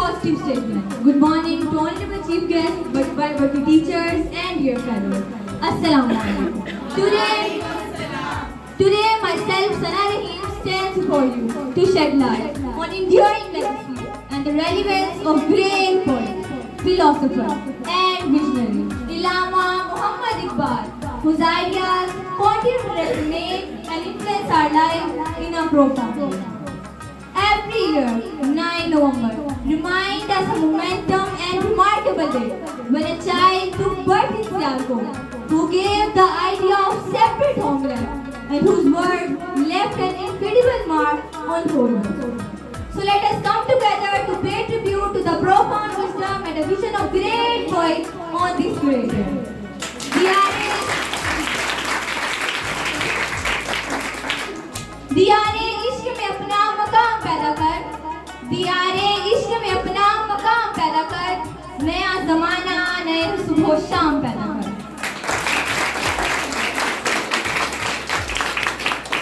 positive statement. Good morning to honorable chief guests, but teachers and dear fellows. Assalamu alaikum. Today myself, Sana Rahim, stands before you to shed light on enduring legacy and the relevance of great poet, philosopher and visionary, Allama Muhammad Iqbal, whose ideas continue to resonate and influence our lives in a profound way. Every year, 9 November, reminds us a momentum and remarkable day when a child took birth in Sialkot, who gave the idea of separate homeland and whose work left an incredible mark on whole world. So let us come together to pay tribute to the profound wisdom and a vision of great poets on this great day. दियारे इश्क में अपना मकाम पैदा कर, दियारे इश्क में अपना मकाम पैदा कर, नया जमाना नए सुबह शाम पैदा कर.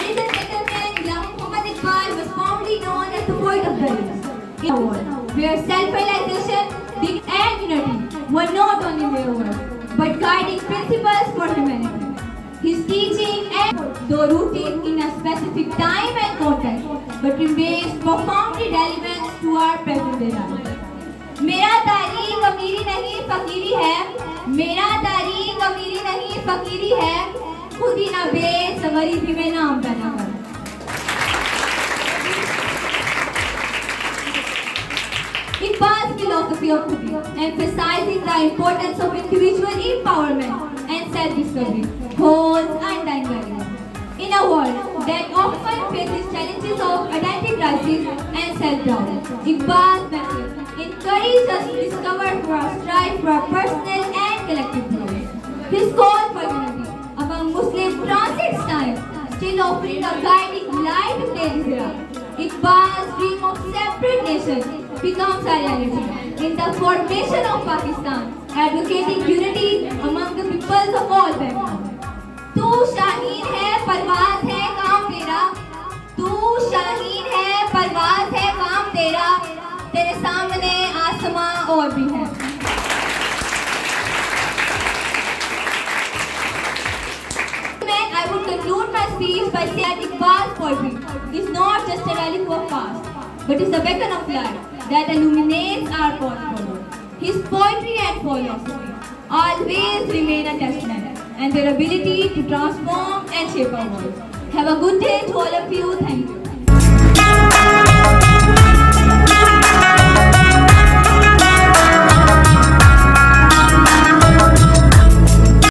Ladies and gentlemen, Allama Muhammad Iqbal was formerly known as the poet of the year, in a world where self-realization and unity were not only mere words but guiding principles for humanity. His teaching and though rooted in a specific time and context, but remains profoundly relevant to our present day life. मेरा तारीख अमीरी नहीं फकीरी है, मेरा तारीख अमीरी नहीं फकीरी है, खुद ही ना बेस गरीबी में नाम पैदा कर. Iqbal's philosophy of living, emphasizing the importance of individual empowerment and self-discovery, holds undying value. In a world that often faces challenges of identity crisis and self-doubt, Iqbal's message encourages us to discover through our strive for our personal and collective growth. His call for unity among Muslims transcends time, still offering a guiding light of today's era. Iqbal's dream of separate nation becomes a reality in the formation of Pakistan, advocating unity among the peoples of all backgrounds. तू शाहीन है परवाज़ है काम तेरा, तू शाहीन है परवाज़ है काम तेरा, तेरे सामने आसमां और भी है. I would conclude my speech by saying that Iqbal's poetry is not just a relic of past, but is a beacon of light that illuminates our path forward. His poetry and philosophy always remain a testament and their ability to transform and shape our world. Have a good day to all of you. Thank you.